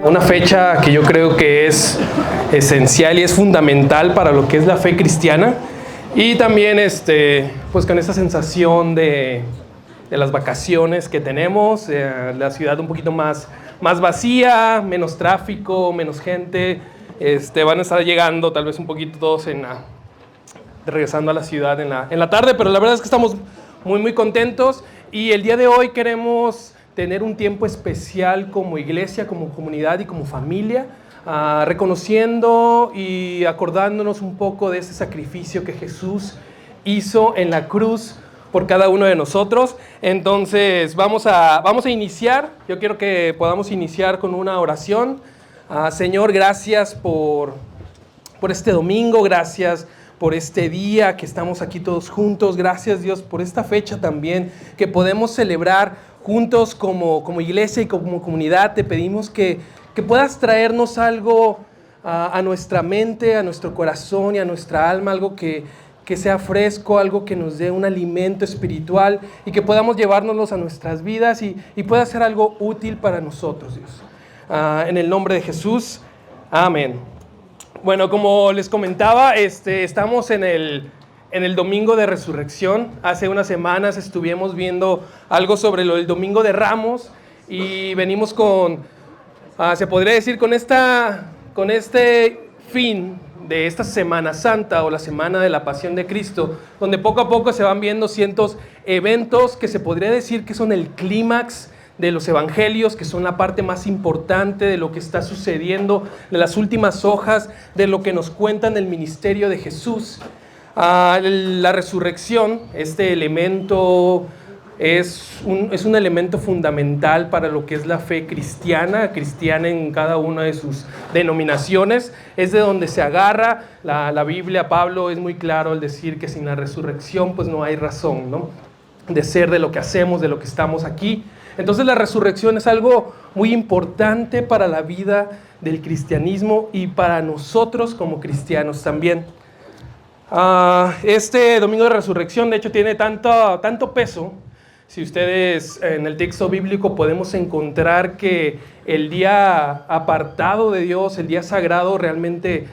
Una fecha que yo creo que es esencial y es fundamental para lo que es la fe cristiana. Y también pues con esa sensación de las vacaciones que tenemos, la ciudad un poquito más vacía, menos tráfico, menos gente. Van a estar llegando tal vez un poquito todos regresando a la ciudad en la tarde, pero la verdad es que estamos muy contentos y el día de hoy queremos tener un tiempo especial como iglesia, como comunidad y como familia, reconociendo y acordándonos un poco de ese sacrificio que Jesús hizo en la cruz por cada uno de nosotros. Entonces vamos a iniciar. Yo quiero que podamos iniciar con una oración. Señor, gracias por este domingo, gracias por este día que estamos aquí todos juntos. Gracias, Dios, por esta fecha también que podemos celebrar juntos como iglesia y como comunidad. Te pedimos que puedas traernos algo a nuestra mente, a nuestro corazón y a nuestra alma, algo que sea fresco, algo que nos dé un alimento espiritual y que podamos llevárnoslos a nuestras vidas y pueda ser algo útil para nosotros, Dios. En el nombre de Jesús, amén. Bueno, como les comentaba, estamos en el Domingo de Resurrección. Hace unas semanas estuvimos viendo algo sobre el Domingo de Ramos y venimos se podría decir, con este fin de esta Semana Santa o la Semana de la Pasión de Cristo, donde poco a poco se van viendo ciertos eventos que se podría decir que son el clímax de los evangelios, que son la parte más importante de lo que está sucediendo, de las últimas hojas, de lo que nos cuentan el ministerio de Jesús. La resurrección, este elemento es un elemento fundamental para lo que es la fe cristiana en cada una de sus denominaciones. Es de donde se agarra la Biblia. Pablo es muy claro al decir que sin la resurrección pues no hay razón, ¿no?, de ser, de lo que hacemos, de lo que estamos aquí. Entonces la resurrección es algo muy importante para la vida del cristianismo y para nosotros como cristianos también. Este Domingo de Resurrección de hecho tiene tanto peso. Si ustedes en el texto bíblico podemos encontrar que el día apartado de Dios, el día sagrado realmente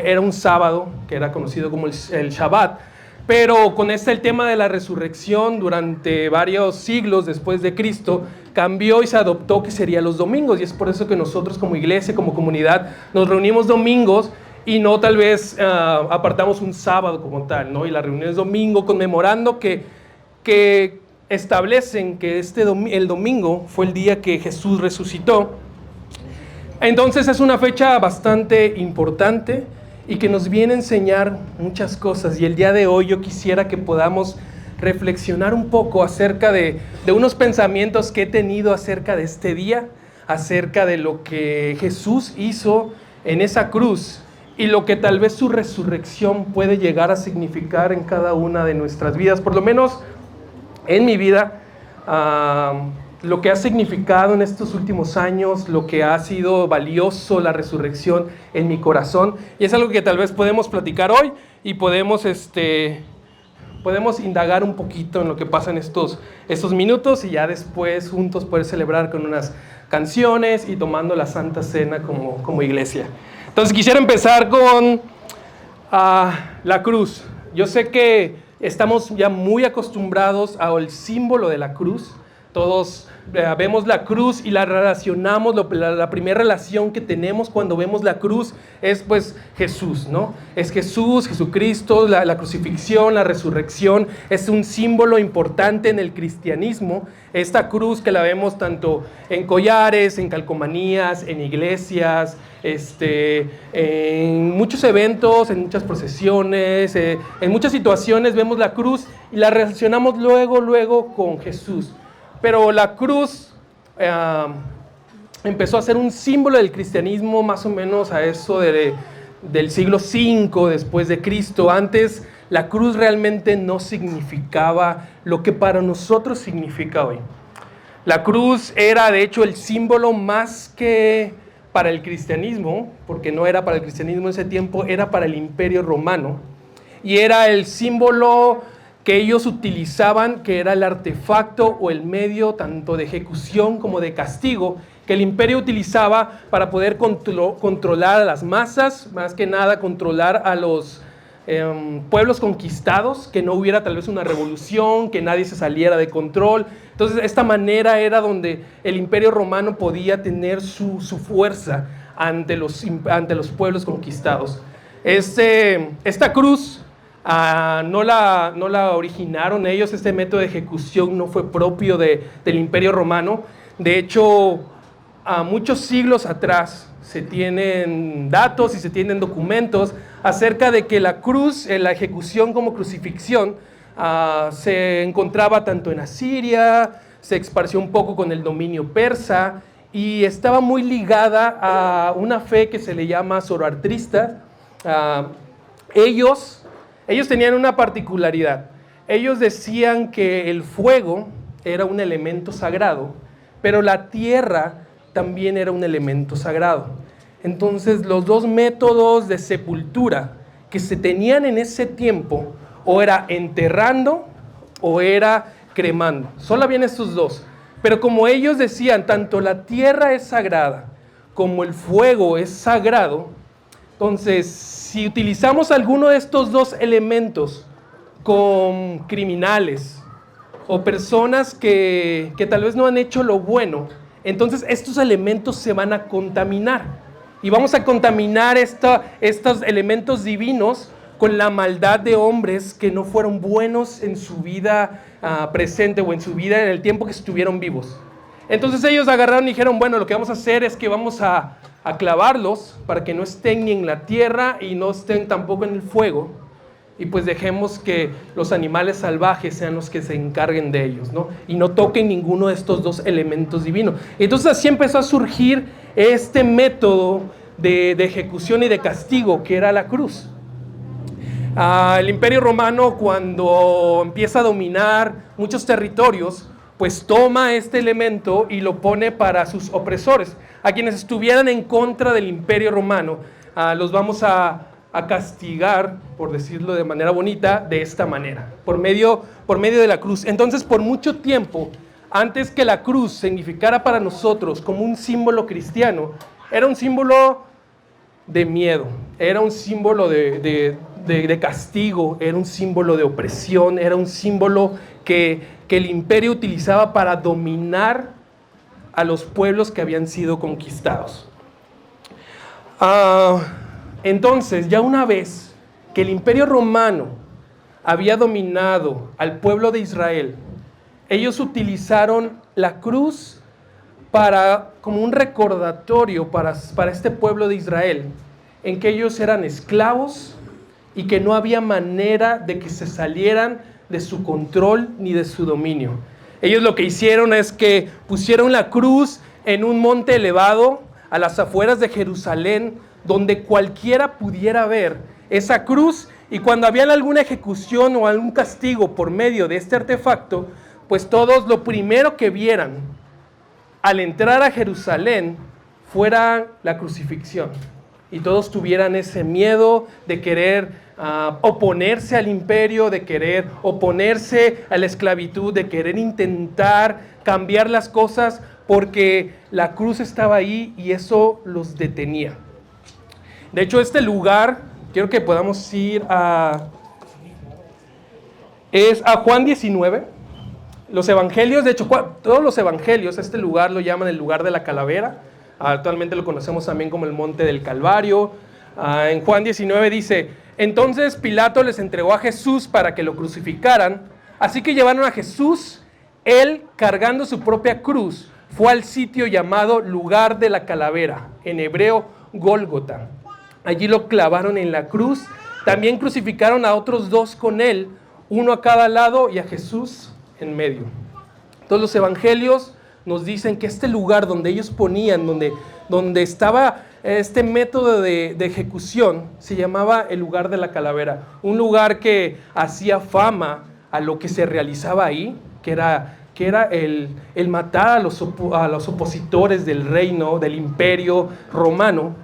era un sábado, que era conocido como el Shabbat. Pero con el tema de la resurrección, durante varios siglos después de Cristo, cambió y se adoptó que serían los domingos. Y es por eso que nosotros como iglesia, como comunidad, nos reunimos domingos y no tal vez apartamos un sábado como tal, ¿no? Y la reunión es domingo, conmemorando que establecen que el domingo fue el día que Jesús resucitó. Entonces es una fecha bastante importante y que nos viene a enseñar muchas cosas. Y el día de hoy yo quisiera que podamos reflexionar un poco acerca de unos pensamientos que he tenido acerca de este día, acerca de lo que Jesús hizo en esa cruz y lo que tal vez su resurrección puede llegar a significar en cada una de nuestras vidas. Por lo menos en mi vida, lo que ha significado en estos últimos años, lo que ha sido valioso la resurrección en mi corazón, y es algo que tal vez podemos platicar hoy y podemos indagar un poquito en lo que pasa en estos minutos y ya después juntos poder celebrar con unas canciones y tomando la Santa Cena como iglesia. Entonces quisiera empezar con la cruz. Yo sé que estamos ya muy acostumbrados al símbolo de la cruz. Todos vemos la cruz y la relacionamos, la primera relación que tenemos cuando vemos la cruz es pues Jesús, ¿no? Es Jesús, Jesucristo, la crucifixión, la resurrección, es un símbolo importante en el cristianismo. Esta cruz que la vemos tanto en collares, en calcomanías, en iglesias, en muchos eventos, en muchas procesiones, en muchas situaciones vemos la cruz y la relacionamos luego con Jesús. Pero la cruz empezó a ser un símbolo del cristianismo más o menos a eso del siglo V después de Cristo. Antes la cruz realmente no significaba lo que para nosotros significa hoy. La cruz era de hecho el símbolo más que para el cristianismo, porque no era para el cristianismo en ese tiempo, era para el Imperio Romano. Y era el símbolo que ellos utilizaban, que era el artefacto o el medio tanto de ejecución como de castigo que el imperio utilizaba para poder controlar a las masas, más que nada controlar a los pueblos conquistados, que no hubiera tal vez una revolución, que nadie se saliera de control. Entonces, esta manera era donde el imperio romano podía tener su fuerza ante los pueblos conquistados. Esta cruz no la originaron ellos. Este método de ejecución no fue propio del imperio romano. De hecho, a muchos siglos atrás se tienen datos y se tienen documentos acerca de que la cruz, la ejecución como crucifixión, se encontraba tanto en Asiria, se esparció un poco con el dominio persa y estaba muy ligada a una fe que se le llama zoroastrista. Ellos tenían una particularidad. Ellos decían que el fuego era un elemento sagrado, pero la tierra también era un elemento sagrado. Entonces, los dos métodos de sepultura que se tenían en ese tiempo, o era enterrando o era cremando. Solo habían estos dos. Pero como ellos decían, tanto la tierra es sagrada como el fuego es sagrado, entonces, si utilizamos alguno de estos dos elementos con criminales o personas que tal vez no han hecho lo bueno, entonces estos elementos se van a contaminar. Y vamos a contaminar estos elementos divinos con la maldad de hombres que no fueron buenos en su vida presente o en su vida en el tiempo que estuvieron vivos. Entonces ellos agarraron y dijeron, bueno, lo que vamos a hacer es que vamos a clavarlos para que no estén ni en la tierra y no estén tampoco en el fuego. Y pues dejemos que los animales salvajes sean los que se encarguen de ellos, ¿no? Y no toquen ninguno de estos dos elementos divinos. Entonces así empezó a surgir este método de ejecución y de castigo que era la cruz. El Imperio Romano, cuando empieza a dominar muchos territorios, pues toma este elemento y lo pone para sus opresores. A quienes estuvieran en contra del Imperio Romano, los vamos a castigar, por decirlo de manera bonita, de esta manera, por medio de la cruz. Entonces, por mucho tiempo, antes que la cruz significara para nosotros como un símbolo cristiano, era un símbolo de miedo, era un símbolo de castigo, era un símbolo de opresión, era un símbolo que el imperio utilizaba para dominar a los pueblos que habían sido conquistados. Entonces, ya una vez que el imperio romano había dominado al pueblo de Israel, ellos utilizaron la cruz como un recordatorio para este pueblo de Israel, en que ellos eran esclavos y que no había manera de que se salieran de su control ni de su dominio. Ellos lo que hicieron es que pusieron la cruz en un monte elevado a las afueras de Jerusalén, donde cualquiera pudiera ver esa cruz, y cuando había alguna ejecución o algún castigo por medio de este artefacto, pues todos lo primero que vieran al entrar a Jerusalén fuera la crucifixión, y todos tuvieran ese miedo de querer oponerse al imperio, de querer oponerse a la esclavitud, de querer intentar cambiar las cosas, porque la cruz estaba ahí y eso los detenía. De hecho, este lugar, quiero que podamos ir es a Juan 19. Los evangelios, de hecho, todos los evangelios, este lugar lo llaman el lugar de la calavera. Actualmente lo conocemos también como el monte del Calvario. En Juan 19 dice: entonces Pilato les entregó a Jesús para que lo crucificaran. Así que llevaron a Jesús, él cargando su propia cruz, fue al sitio llamado lugar de la calavera, en hebreo Gólgota. Allí lo clavaron en la cruz. También crucificaron a otros dos con él, uno a cada lado y a Jesús en medio. Todos los evangelios nos dicen que este lugar donde ellos ponían, donde estaba este método de ejecución, se llamaba el lugar de la calavera. Un lugar que hacía fama a lo que se realizaba ahí, que era el matar a los opositores del reino, del imperio romano.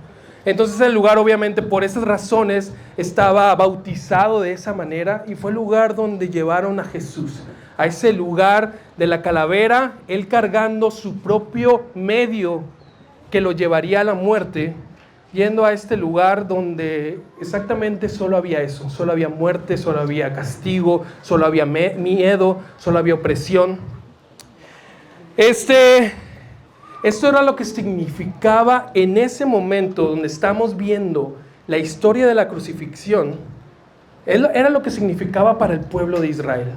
Entonces el lugar, obviamente, por esas razones, estaba bautizado de esa manera, y fue el lugar donde llevaron a Jesús, a ese lugar de la calavera, él cargando su propio medio que lo llevaría a la muerte, yendo a este lugar donde exactamente solo había eso, solo había muerte, solo había castigo, solo había miedo, solo había opresión. Esto era lo que significaba en ese momento donde estamos viendo la historia de la crucifixión, era lo que significaba para el pueblo de Israel.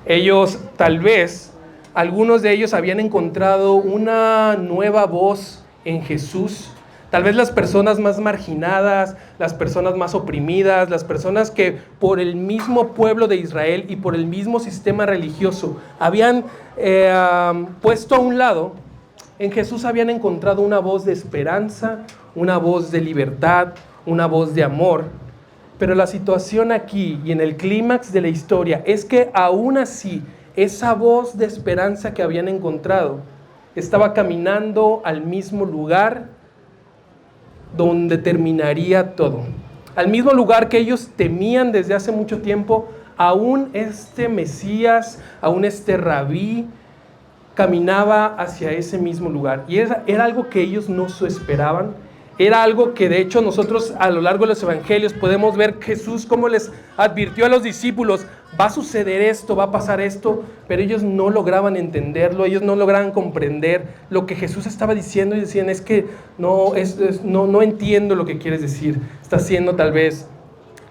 Ellos, tal vez, algunos de ellos habían encontrado una nueva voz en Jesús. Tal vez las personas más marginadas, las personas más oprimidas, las personas que por el mismo pueblo de Israel y por el mismo sistema religioso habían puesto a un lado, en Jesús habían encontrado una voz de esperanza, una voz de libertad, una voz de amor. Pero la situación aquí y en el clímax de la historia es que aún así, esa voz de esperanza que habían encontrado estaba caminando al mismo lugar donde terminaría todo. Al mismo lugar que ellos temían desde hace mucho tiempo, aún este Mesías, aún este Rabí, caminaba hacia ese mismo lugar. Y era algo que ellos no se esperaban. Era algo que de hecho nosotros a lo largo de los evangelios podemos ver Jesús cómo les advirtió a los discípulos, va a suceder esto, va a pasar esto, pero ellos no lograban entenderlo, ellos no lograban comprender lo que Jesús estaba diciendo y decían, es que no entiendo lo que quieres decir, está siendo tal vez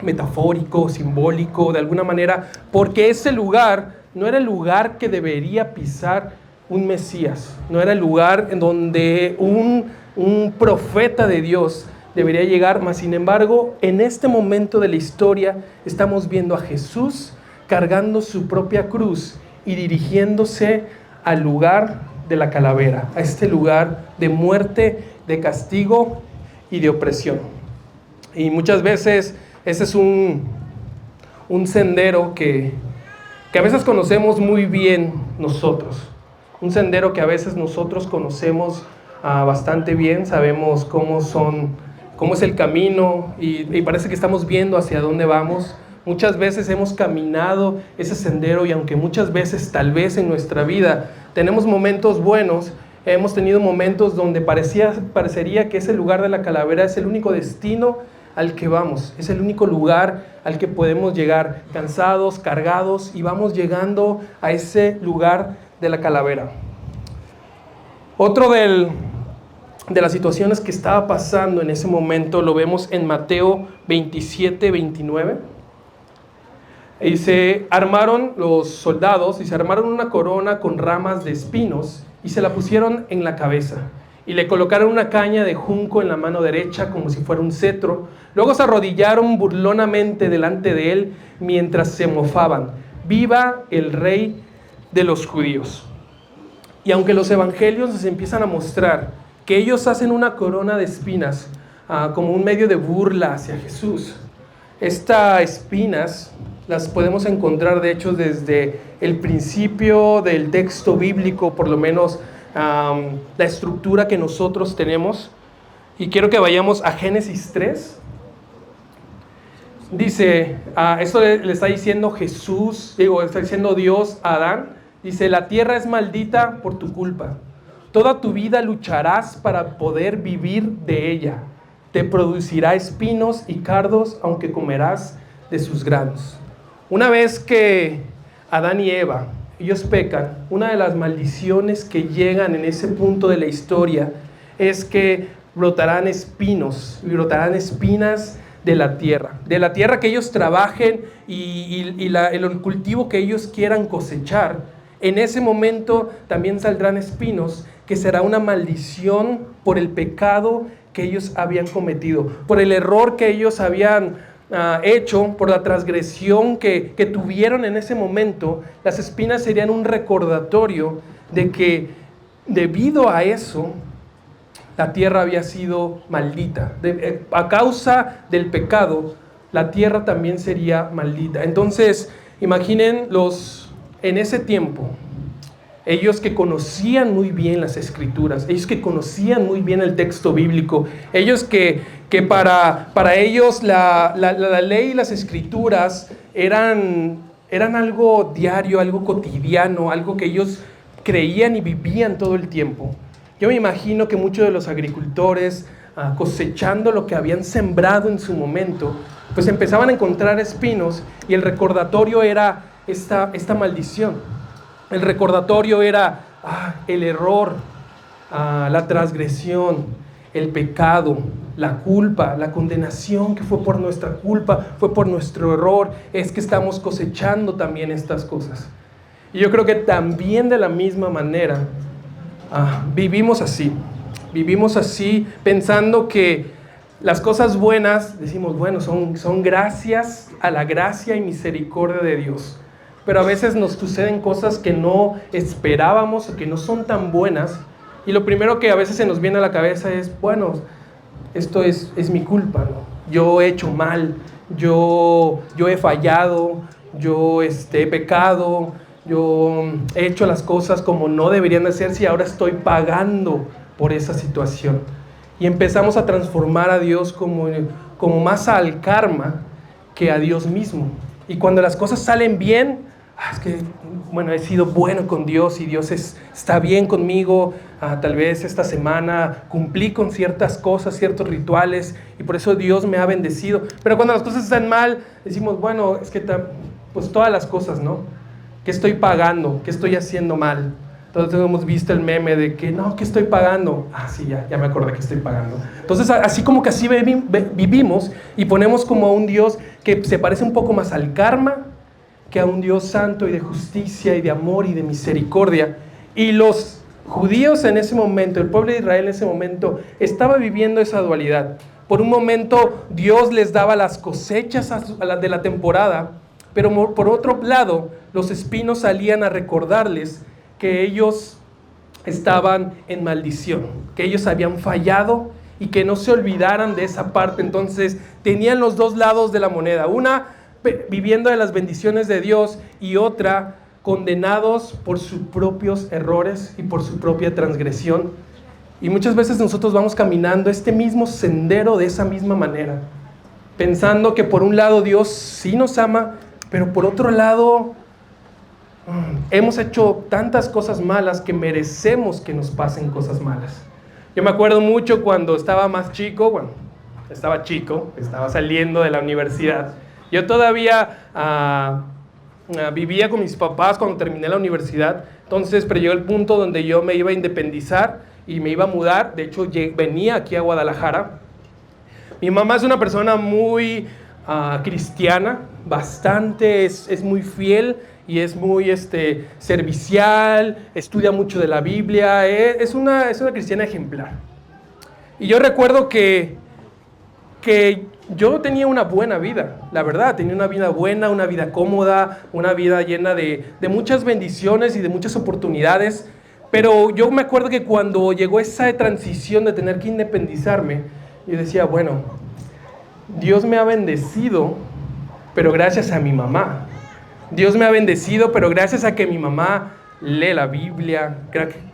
metafórico, simbólico, de alguna manera, porque ese lugar no era el lugar que debería pisar un Mesías, no era el lugar en donde un profeta de Dios debería llegar, mas sin embargo, en este momento de la historia estamos viendo a Jesús cargando su propia cruz y dirigiéndose al lugar de la calavera, a este lugar de muerte, de castigo y de opresión. Y muchas veces ese es un sendero que a veces conocemos muy bien nosotros, un sendero que a veces nosotros conocemos bastante bien, sabemos cómo es el camino y parece que estamos viendo hacia dónde vamos. Muchas veces hemos caminado ese sendero y aunque muchas veces tal vez en nuestra vida tenemos momentos buenos, hemos tenido momentos donde parecería que ese lugar de la calavera es el único destino al que vamos, es el único lugar al que podemos llegar cansados, cargados y vamos llegando a ese lugar de la calavera. Otro de las situaciones que estaba pasando en ese momento lo vemos en Mateo 27, 29. Y se armaron los soldados y se armaron una corona con ramas de espinos y se la pusieron en la cabeza. Y le colocaron una caña de junco en la mano derecha como si fuera un cetro. Luego se arrodillaron burlonamente delante de él mientras se mofaban. ¡Viva el rey de los judíos! Y aunque los evangelios nos empiezan a mostrar que ellos hacen una corona de espinas como un medio de burla hacia Jesús, estas espinas las podemos encontrar de hecho desde el principio del texto bíblico, por lo menos la estructura que nosotros tenemos. Y quiero que vayamos a Génesis 3. Dice, esto le está diciendo está diciendo Dios a Adán. Dice, la tierra es maldita por tu culpa. Toda tu vida lucharás para poder vivir de ella. Te producirá espinos y cardos, aunque comerás de sus granos. Una vez que Adán y Eva, ellos pecan, una de las maldiciones que llegan en ese punto de la historia es que brotarán espinos y brotarán espinas de la tierra que ellos trabajen y el cultivo que ellos quieran cosechar. En ese momento también saldrán espinos, que será una maldición por el pecado que ellos habían cometido, por el error que ellos habían hecho, por la transgresión que tuvieron en ese momento. Las espinas serían un recordatorio de que debido a eso la tierra había sido maldita. A causa del pecado, la tierra también sería maldita. Entonces, imaginen en ese tiempo, ellos que conocían muy bien las escrituras, ellos que conocían muy bien el texto bíblico, ellos que para ellos la ley y las escrituras eran algo diario, algo cotidiano, algo que ellos creían y vivían todo el tiempo. Yo me imagino que muchos de los agricultores, cosechando lo que habían sembrado en su momento, pues empezaban a encontrar espinos, y el recordatorio era esta maldición. El recordatorio era el error, la transgresión, el pecado, la culpa, la condenación que fue por nuestra culpa, fue por nuestro error. Es que estamos cosechando también estas cosas. Y yo creo que también de la misma manera vivimos así pensando que las cosas buenas, decimos, bueno, son gracias a la gracia y misericordia de Dios. Pero a veces nos suceden cosas que no esperábamos o que no son tan buenas, y lo primero que a veces se nos viene a la cabeza es, bueno, esto es mi culpa, ¿no? Yo he hecho mal, yo he fallado, yo he pecado, yo he hecho las cosas como no deberían de hacerse y ahora estoy pagando por esa situación. Y empezamos a transformar a Dios como más al karma que a Dios mismo. Y cuando las cosas salen bien, es que, bueno, he sido bueno con Dios y Dios está bien conmigo. Tal vez esta semana cumplí con ciertas cosas, ciertos rituales, y por eso Dios me ha bendecido. Pero cuando las cosas están mal, decimos, bueno, es que pues todas las cosas, ¿no? ¿Qué estoy pagando? ¿Qué estoy haciendo mal? Entonces hemos visto el meme de que, no, ¿qué estoy pagando? Sí, ya me acordé que estoy pagando. Entonces, así como que así vivimos, y ponemos como a un Dios que se parece un poco más al karma que a un Dios santo y de justicia y de amor y de misericordia. Y los judíos en ese momento, el pueblo de Israel en ese momento, estaba viviendo esa dualidad. Por un momento Dios les daba las cosechas de la temporada, pero por otro lado los espinos salían a recordarles que ellos estaban en maldición, que ellos habían fallado y que no se olvidaran de esa parte. Entonces tenían los dos lados de la moneda, una viviendo de las bendiciones de Dios y otra condenados por sus propios errores y por su propia transgresión. Y muchas veces nosotros vamos caminando este mismo sendero de esa misma manera, pensando que por un lado Dios sí nos ama, pero por otro lado hemos hecho tantas cosas malas que merecemos que nos pasen cosas malas. Yo me acuerdo mucho cuando estaba más chico, estaba saliendo de la universidad. Yo todavía vivía con mis papás cuando terminé la universidad, entonces, pero llegó el punto donde yo me iba a independizar y me iba a mudar. De hecho, venía aquí a Guadalajara. Mi mamá es una persona muy cristiana, bastante, es muy fiel y es muy servicial, estudia mucho de la Biblia, es una cristiana ejemplar. Y yo recuerdo que yo tenía una buena vida, la verdad, tenía una vida buena, una vida cómoda, una vida llena de muchas bendiciones y de muchas oportunidades, pero yo me acuerdo que cuando llegó esa transición de tener que independizarme, yo decía, bueno, Dios me ha bendecido, pero gracias a mi mamá. Dios me ha bendecido, pero gracias a que mi mamá lee la Biblia,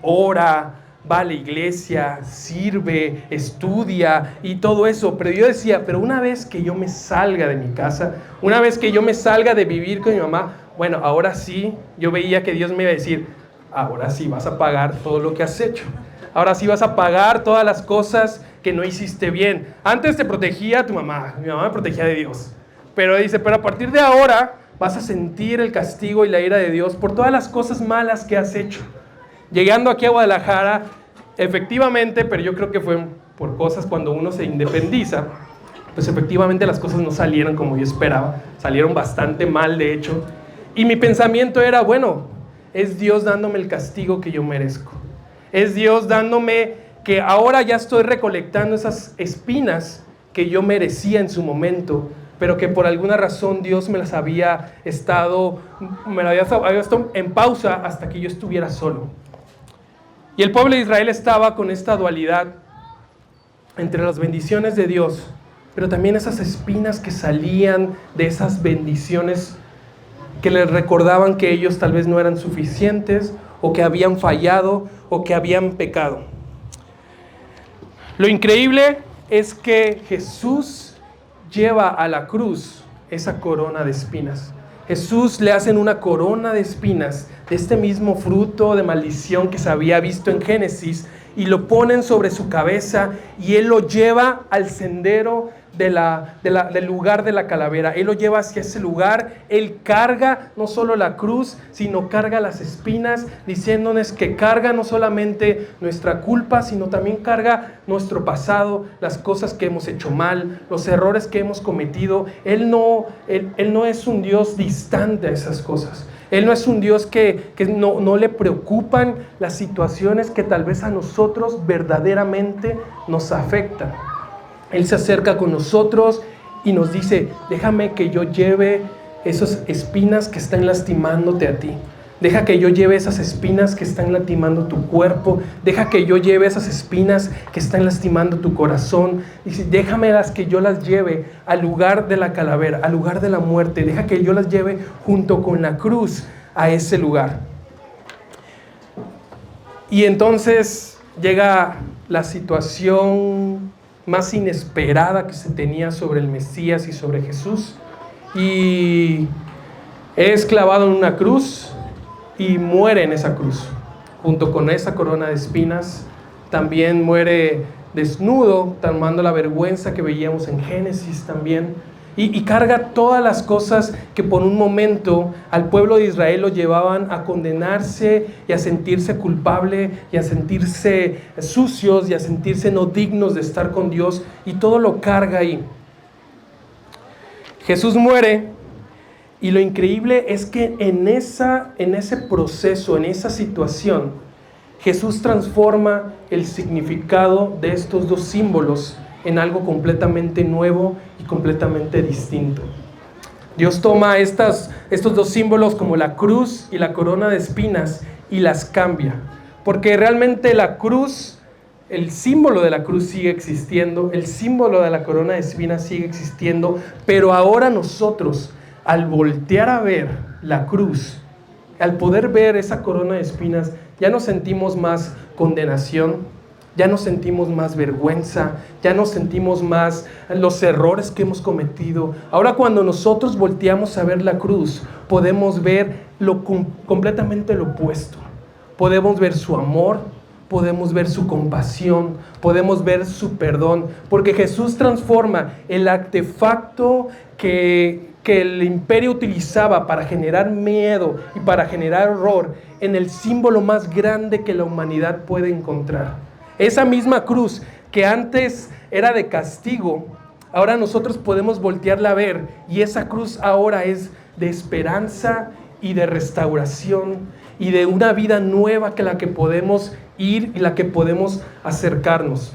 ora, va a la iglesia, sirve, estudia y todo eso. Pero yo decía, pero una vez que yo me salga de mi casa, una vez que yo me salga de vivir con mi mamá, bueno, ahora sí, yo veía que Dios me iba a decir, ahora sí vas a pagar todo lo que has hecho. Ahora sí vas a pagar todas las cosas que no hiciste bien. Antes te protegía tu mamá, mi mamá me protegía de Dios. Pero dice, pero a partir de ahora vas a sentir el castigo y la ira de Dios por todas las cosas malas que has hecho. Llegando aquí a Guadalajara, efectivamente, pero yo creo que fue por cosas cuando uno se independiza, pues efectivamente las cosas no salieron como yo esperaba, salieron bastante mal de hecho, y mi pensamiento era, bueno, es Dios dándome el castigo que yo merezco, es Dios dándome que ahora ya estoy recolectando esas espinas que yo merecía en su momento, pero que por alguna razón Dios me las había estado en pausa hasta que yo estuviera solo. Y el pueblo de Israel estaba con esta dualidad entre las bendiciones de Dios, pero también esas espinas que salían de esas bendiciones que les recordaban que ellos tal vez no eran suficientes, o que habían fallado, o que habían pecado. Lo increíble es que Jesús lleva a la cruz esa corona de espinas. Jesús le hacen una corona de espinas de este mismo fruto de maldición que se había visto en Génesis, y lo ponen sobre su cabeza y Él lo lleva al sendero del lugar de la calavera. Él lo lleva hacia ese lugar. Él carga no solo la cruz, sino carga las espinas, diciéndonos que carga no solamente nuestra culpa, sino también carga nuestro pasado, las cosas que hemos hecho mal, los errores que hemos cometido. Él no es un Dios distante a esas cosas. Él no es un Dios que no le preocupan las situaciones que tal vez a nosotros verdaderamente nos afectan. Él se acerca con nosotros y nos dice: déjame que yo lleve esas espinas que están lastimándote a ti. Deja que yo lleve esas espinas que están lastimando tu cuerpo. Deja que yo lleve esas espinas que están lastimando tu corazón. Dice: déjamelas que yo las lleve al lugar de la calavera, al lugar de la muerte. Deja que yo las lleve junto con la cruz a ese lugar. Y entonces llega la situación más inesperada que se tenía sobre el Mesías y sobre Jesús, y es clavado en una cruz y muere en esa cruz junto con esa corona de espinas. También muere desnudo, tomando la vergüenza que veíamos en Génesis también, y carga todas las cosas que por un momento al pueblo de Israel lo llevaban a condenarse y a sentirse culpable y a sentirse sucios y a sentirse no dignos de estar con Dios, y todo lo carga ahí. Jesús muere, y lo increíble es que en ese proceso, en esa situación, Jesús transforma el significado de estos dos símbolos en algo completamente nuevo y completamente distinto. Dios toma estos dos símbolos como la cruz y la corona de espinas y las cambia, porque realmente la cruz, el símbolo de la cruz sigue existiendo, el símbolo de la corona de espinas sigue existiendo, pero ahora nosotros, al voltear a ver la cruz, al poder ver esa corona de espinas, ya no sentimos más condenación, ya no sentimos más vergüenza, ya no sentimos más los errores que hemos cometido. Ahora, cuando nosotros volteamos a ver la cruz, podemos ver completamente lo opuesto. Podemos ver su amor, podemos ver su compasión, podemos ver su perdón, porque Jesús transforma el artefacto que el imperio utilizaba para generar miedo y para generar horror en el símbolo más grande que la humanidad puede encontrar. Esa misma cruz que antes era de castigo, ahora nosotros podemos voltearla a ver, y esa cruz ahora es de esperanza y de restauración y de una vida nueva que la que podemos ir y la que podemos acercarnos.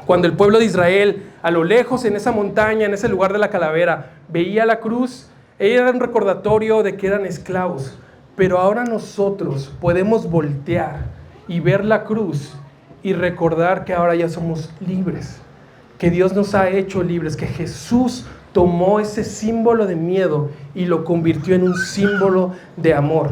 Cuando el pueblo de Israel, a lo lejos en esa montaña, en ese lugar de la calavera, veía la cruz, era un recordatorio de que eran esclavos. Pero ahora nosotros podemos voltear y ver la cruz y recordar que ahora ya somos libres, que Dios nos ha hecho libres, que Jesús tomó ese símbolo de miedo y lo convirtió en un símbolo de amor,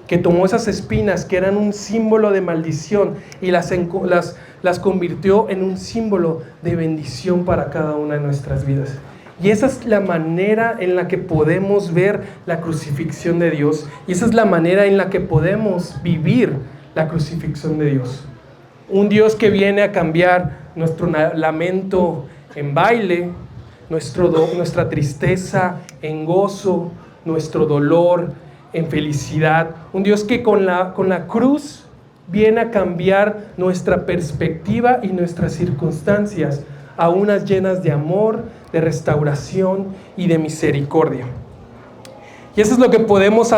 que tomó esas espinas que eran un símbolo de maldición y las convirtió en un símbolo de bendición para cada una de nuestras vidas. Y esa es la manera en la que podemos ver la crucifixión de Dios, y esa es la manera en la que podemos vivir la crucifixión de Dios. Un Dios que viene a cambiar nuestro lamento en baile, nuestra tristeza en gozo, nuestro dolor en felicidad. Un Dios que con la cruz viene a cambiar nuestra perspectiva y nuestras circunstancias a unas llenas de amor, de restauración y de misericordia. Y eso es lo que podemos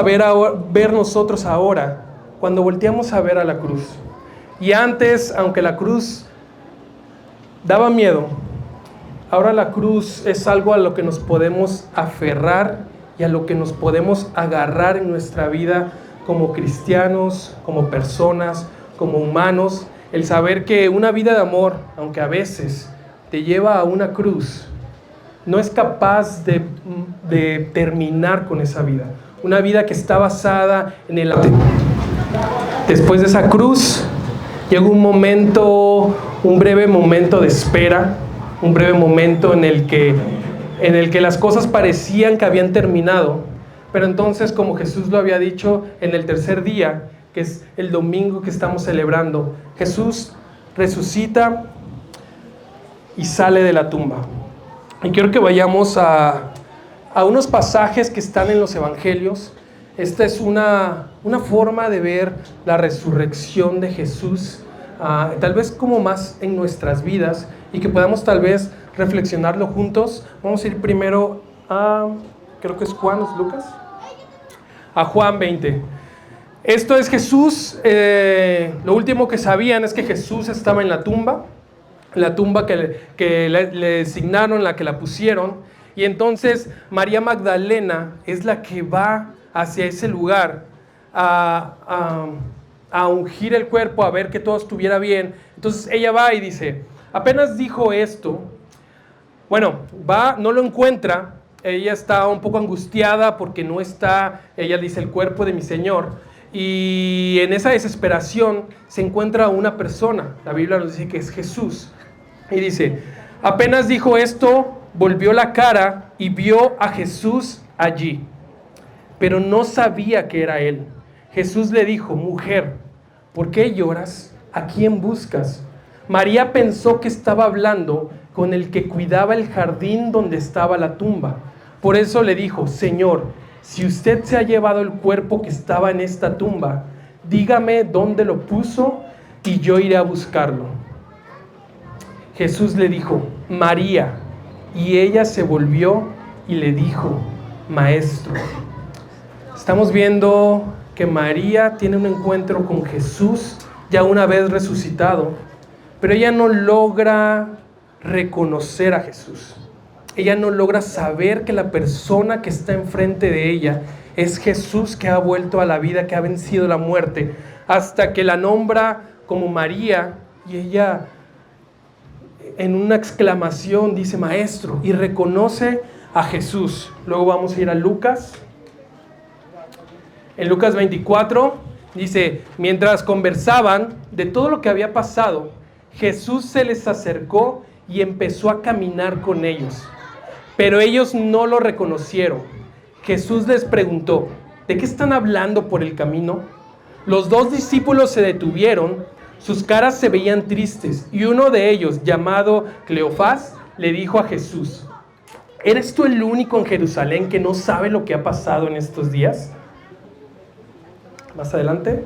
ver nosotros ahora cuando volteamos a ver a la cruz. Y antes, aunque la cruz daba miedo, ahora la cruz es algo a lo que nos podemos aferrar y a lo que nos podemos agarrar en nuestra vida como cristianos, como personas, como humanos. El saber que una vida de amor, aunque a veces te lleva a una cruz, no es capaz de terminar con esa vida. Una vida que está basada en el amor. Después de esa cruz llega un breve momento de espera, un breve momento en el que las cosas parecían que habían terminado, pero entonces, como Jesús lo había dicho, en el tercer día, que es el domingo que estamos celebrando, Jesús resucita y sale de la tumba. Y quiero que vayamos a unos pasajes que están en los evangelios. Esta es una forma de ver la resurrección de Jesús, tal vez como más en nuestras vidas, y que podamos tal vez reflexionarlo juntos. Vamos a ir primero a, creo que es Juan, ¿es Lucas? A Juan 20. Esto es Jesús. Lo último que sabían es que Jesús estaba en la tumba que le designaron, la que la pusieron. Y entonces María Magdalena es la que va hacia ese lugar a ungir el cuerpo, a ver que todo estuviera bien. Entonces ella va y dice, apenas dijo esto, bueno, va, no lo encuentra, ella está un poco angustiada porque no está, ella dice, el cuerpo de mi Señor. Y en esa desesperación se encuentra una persona, la Biblia nos dice que es Jesús. Y dice, apenas dijo esto, volvió la cara y vio a Jesús allí, pero no sabía que era él. Jesús le dijo, mujer, ¿por qué lloras? ¿A quién buscas? María pensó que estaba hablando con el que cuidaba el jardín donde estaba la tumba. Por eso le dijo, Señor, si usted se ha llevado el cuerpo que estaba en esta tumba, dígame dónde lo puso y yo iré a buscarlo. Jesús le dijo, María, y ella se volvió y le dijo, Maestro. Estamos viendo que María tiene un encuentro con Jesús ya una vez resucitado, pero ella no logra reconocer a Jesús. Ella no logra saber que la persona que está enfrente de ella es Jesús, que ha vuelto a la vida, que ha vencido la muerte, hasta que la nombra como María y ella en una exclamación dice Maestro y reconoce a Jesús. Luego vamos a ir a Lucas. En Lucas 24 dice, mientras conversaban de todo lo que había pasado, Jesús se les acercó y empezó a caminar con ellos. Pero ellos no lo reconocieron. Jesús les preguntó, ¿de qué están hablando por el camino? Los dos discípulos se detuvieron, sus caras se veían tristes, y uno de ellos, llamado Cleofás, le dijo a Jesús, ¿eres tú el único en Jerusalén que no sabe lo que ha pasado en estos días? Más adelante.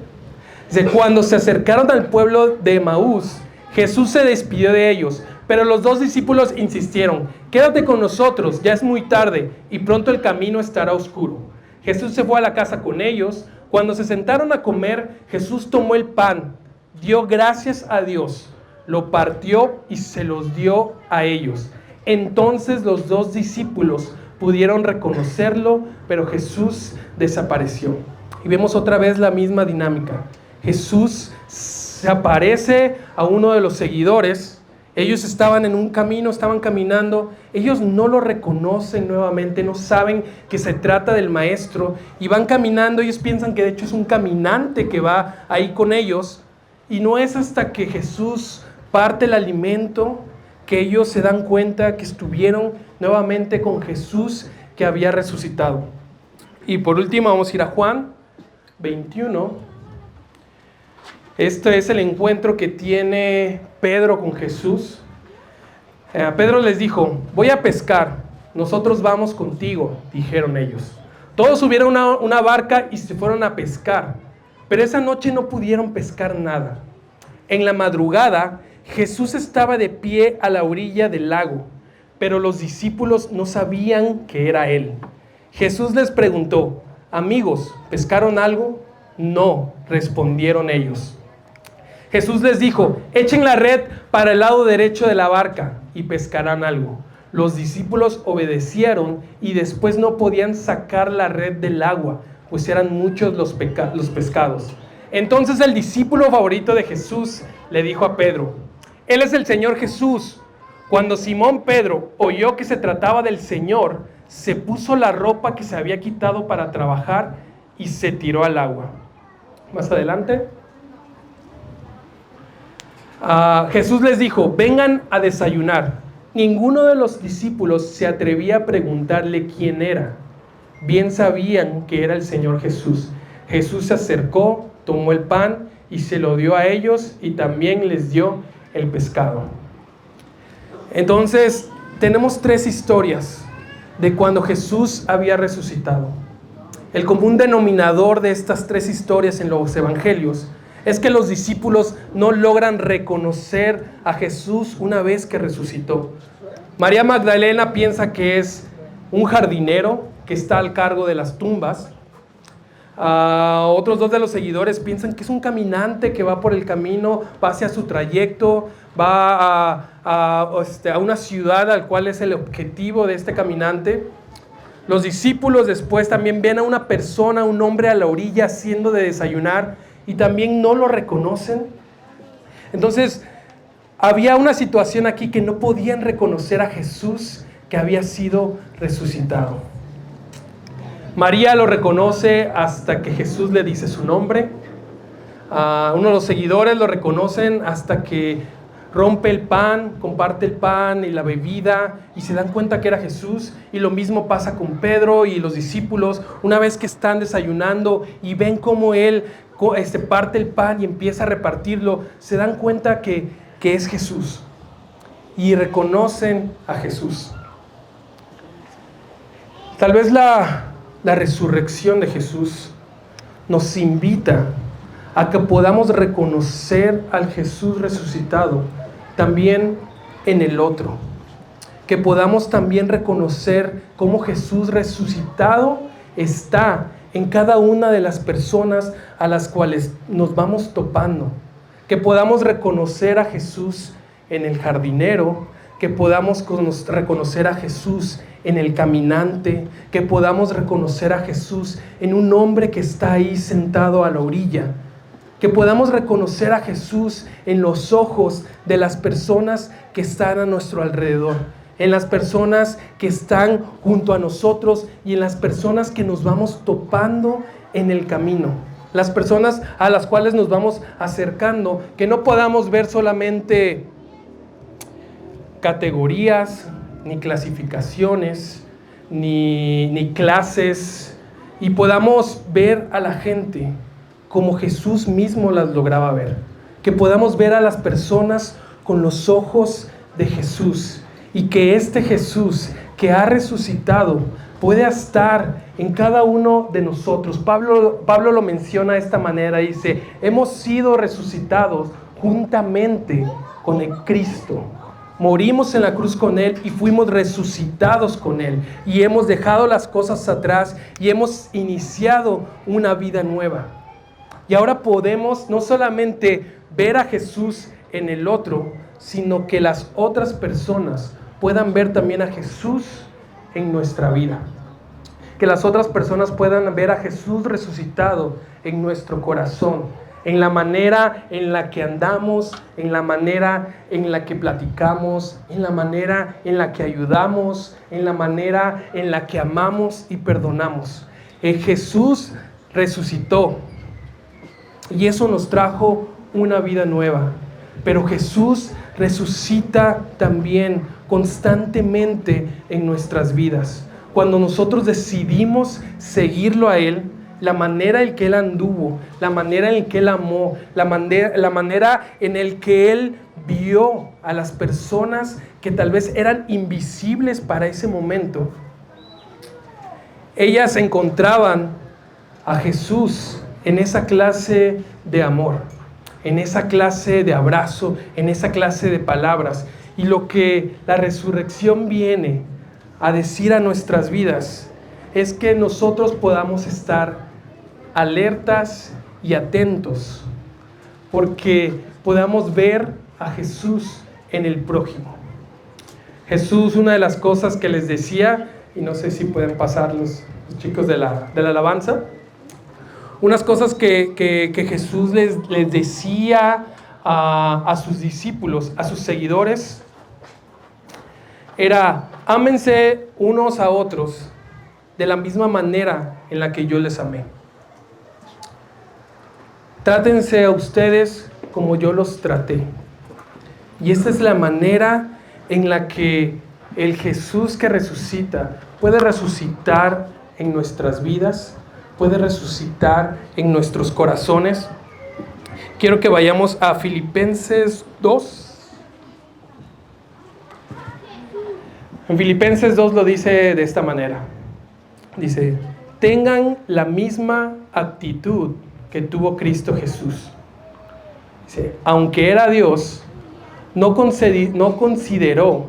Dice, cuando se acercaron al pueblo de Emaús, Jesús se despidió de ellos, pero los dos discípulos insistieron, quédate con nosotros, ya es muy tarde y pronto el camino estará oscuro. Jesús se fue a la casa con ellos. Cuando se sentaron a comer, Jesús tomó el pan, dio gracias a Dios, lo partió y se los dio a ellos. Entonces los dos discípulos pudieron reconocerlo, pero Jesús desapareció. Y vemos otra vez la misma dinámica. Jesús se aparece a uno de los seguidores. Ellos estaban en un camino, estaban caminando. Ellos no lo reconocen nuevamente, no saben que se trata del maestro. Y van caminando, ellos piensan que de hecho es un caminante que va ahí con ellos. Y no es hasta que Jesús parte el alimento que ellos se dan cuenta que estuvieron nuevamente con Jesús que había resucitado. Y por último vamos a ir a Juan 21. Este es el encuentro que tiene Pedro con Jesús. Pedro les dijo, voy a pescar, nosotros vamos contigo, dijeron ellos. Todos subieron a una barca y se fueron a pescar, pero esa noche no pudieron pescar nada. En la madrugada, Jesús estaba de pie a la orilla del lago, pero los discípulos no sabían que era Él. Jesús les preguntó, amigos, ¿pescaron algo? No, respondieron ellos. Jesús les dijo, echen la red para el lado derecho de la barca y pescarán algo. Los discípulos obedecieron y después no podían sacar la red del agua, pues eran muchos los pescados. Entonces el discípulo favorito de Jesús le dijo a Pedro, Él es el Señor Jesús. Cuando Simón Pedro oyó que se trataba del Señor, se puso la ropa que se había quitado para trabajar y se tiró al agua. Más adelante. Jesús les dijo, vengan a desayunar. Ninguno de los discípulos se atrevía a preguntarle quién era. Bien sabían que era el Señor Jesús. Jesús se acercó, tomó el pan y se lo dio a ellos y también les dio el pescado. Entonces, tenemos 3 historias de cuando Jesús había resucitado. El común denominador de estas 3 historias en los evangelios es que los discípulos no logran reconocer a Jesús una vez que resucitó. María Magdalena piensa que es un jardinero que está al cargo de las tumbas. Otros 2 de los seguidores piensan que es un caminante que va por el camino, va hacia su trayecto, va a una ciudad al cual es el objetivo de este caminante. Los discípulos después también ven a una persona, un hombre a la orilla haciendo de desayunar y también no lo reconocen. Entonces, había una situación aquí que no podían reconocer a Jesús que había sido resucitado. María lo reconoce hasta que Jesús le dice su nombre. Uno de los seguidores lo reconocen hasta que rompe el pan, comparte el pan y la bebida y se dan cuenta que era Jesús. Y lo mismo pasa con Pedro y los discípulos. Una vez que están desayunando y ven cómo él parte el pan y empieza a repartirlo, se dan cuenta que es Jesús y reconocen a Jesús. Tal vez la resurrección de Jesús nos invita a que podamos reconocer al Jesús resucitado también en el otro, que podamos también reconocer cómo Jesús resucitado está en cada una de las personas a las cuales nos vamos topando, que podamos reconocer a Jesús en el jardinero, que podamos reconocer a Jesús en el caminante, que podamos reconocer a Jesús en un hombre que está ahí sentado a la orilla, que podamos reconocer a Jesús en los ojos de las personas que están a nuestro alrededor, en las personas que están junto a nosotros y en las personas que nos vamos topando en el camino, las personas a las cuales nos vamos acercando, que no podamos ver solamente categorías, ni clasificaciones, ni clases, y podamos ver a la gente como Jesús mismo las lograba ver, que podamos ver a las personas con los ojos de Jesús, y que este Jesús que ha resucitado puede estar en cada uno de nosotros. Pablo lo menciona de esta manera, dice: hemos sido resucitados juntamente con el Cristo. Morimos en la cruz con Él y fuimos resucitados con Él. Y hemos dejado las cosas atrás y hemos iniciado una vida nueva. Y ahora podemos no solamente ver a Jesús en el otro, sino que las otras personas puedan ver también a Jesús en nuestra vida. Que las otras personas puedan ver a Jesús resucitado en nuestro corazón, en la manera en la que andamos, en la manera en la que platicamos, en la manera en la que ayudamos, en la manera en la que amamos y perdonamos. Jesús resucitó y eso nos trajo una vida nueva. Pero Jesús resucita también constantemente en nuestras vidas. Cuando nosotros decidimos seguirlo a Él, la manera en que Él anduvo, la manera en que Él amó, la manera en el que Él vio a las personas que tal vez eran invisibles para ese momento, ellas encontraban a Jesús en esa clase de amor, en esa clase de abrazo, en esa clase de palabras. Y lo que la resurrección viene a decir a nuestras vidas es que nosotros podamos estar alertas y atentos, porque podamos ver a Jesús en el prójimo. Jesús, una de las cosas que les decía, y no sé si pueden pasar los chicos de la alabanza, unas cosas que Jesús les decía a sus discípulos, a sus seguidores, era: ámense unos a otros de la misma manera en la que yo les amé. Trátense a ustedes como yo los traté. Y esta es la manera en la que el Jesús que resucita puede resucitar en nuestras vidas, puede resucitar en nuestros corazones. Quiero que vayamos a Filipenses 2. En Filipenses 2 lo dice de esta manera. Dice, tengan la misma actitud que tuvo Cristo Jesús. Dice, aunque era Dios, no consideró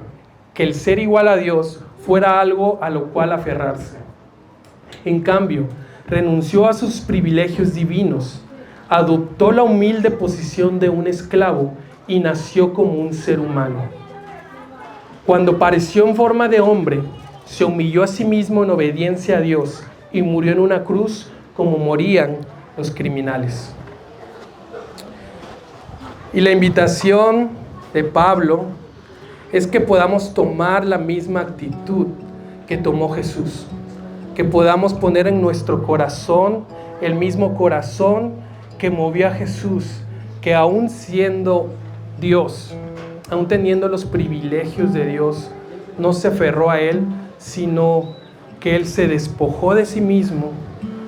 que el ser igual a Dios fuera algo a lo cual aferrarse. En cambio, renunció a sus privilegios divinos, adoptó la humilde posición de un esclavo y nació como un ser humano. Cuando pareció en forma de hombre, se humilló a sí mismo en obediencia a Dios y murió en una cruz como morían los criminales. Y la invitación de Pablo es que podamos tomar la misma actitud que tomó Jesús, que podamos poner en nuestro corazón el mismo corazón que movió a Jesús, que aún siendo Dios, aún teniendo los privilegios de Dios, no se aferró a Él, sino que Él se despojó de sí mismo,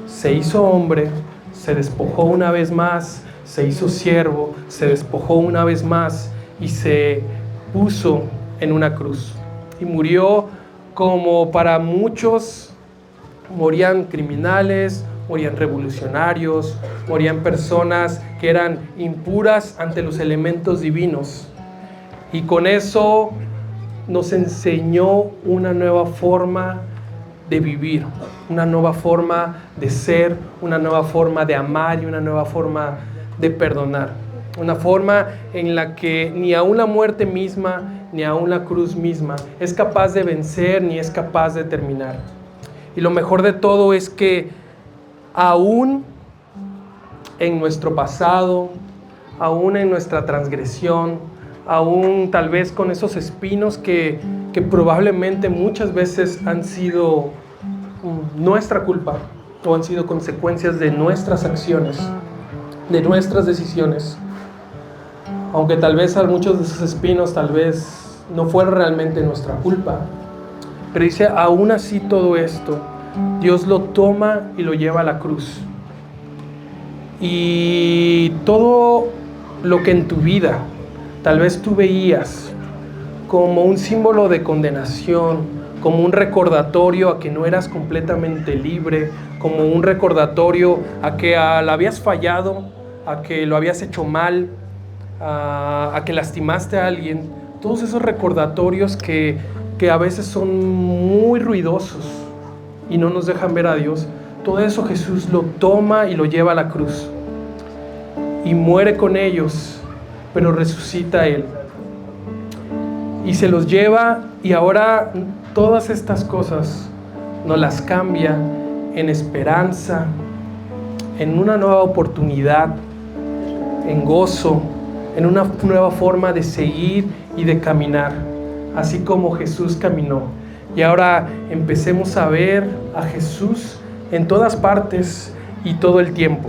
se hizo hombre, se despojó una vez más, se hizo siervo, se despojó una vez más y se puso en una cruz. Y murió como para muchos morían criminales, morían revolucionarios, morían personas que eran impuras ante los elementos divinos. Y con eso nos enseñó una nueva forma de vivir, una nueva forma de ser, una nueva forma de amar y una nueva forma de perdonar. Una forma en la que ni aun la muerte misma, ni aun la cruz misma es capaz de vencer ni es capaz de terminar. Y lo mejor de todo es que aún en nuestro pasado, aún en nuestra transgresión, aún tal vez con esos espinos que probablemente muchas veces han sido nuestra culpa o han sido consecuencias de nuestras acciones, de nuestras decisiones, aunque tal vez a muchos de esos espinos tal vez no fueron realmente nuestra culpa, pero dice, aún así todo esto, Dios lo toma y lo lleva a la cruz. Y todo lo que en tu vida tal vez tú veías como un símbolo de condenación, como un recordatorio a que no eras completamente libre, como un recordatorio a que la habías fallado, a que lo habías hecho mal, a que lastimaste a alguien. Todos esos recordatorios que a veces son muy ruidosos y no nos dejan ver a Dios. Todo eso Jesús lo toma y lo lleva a la cruz. Y muere con ellos, pero resucita Él. Y se los lleva y ahora todas estas cosas nos las cambia en esperanza, en una nueva oportunidad, en gozo, en una nueva forma de seguir y de caminar, así como Jesús caminó. Y ahora empecemos a ver a Jesús en todas partes y todo el tiempo.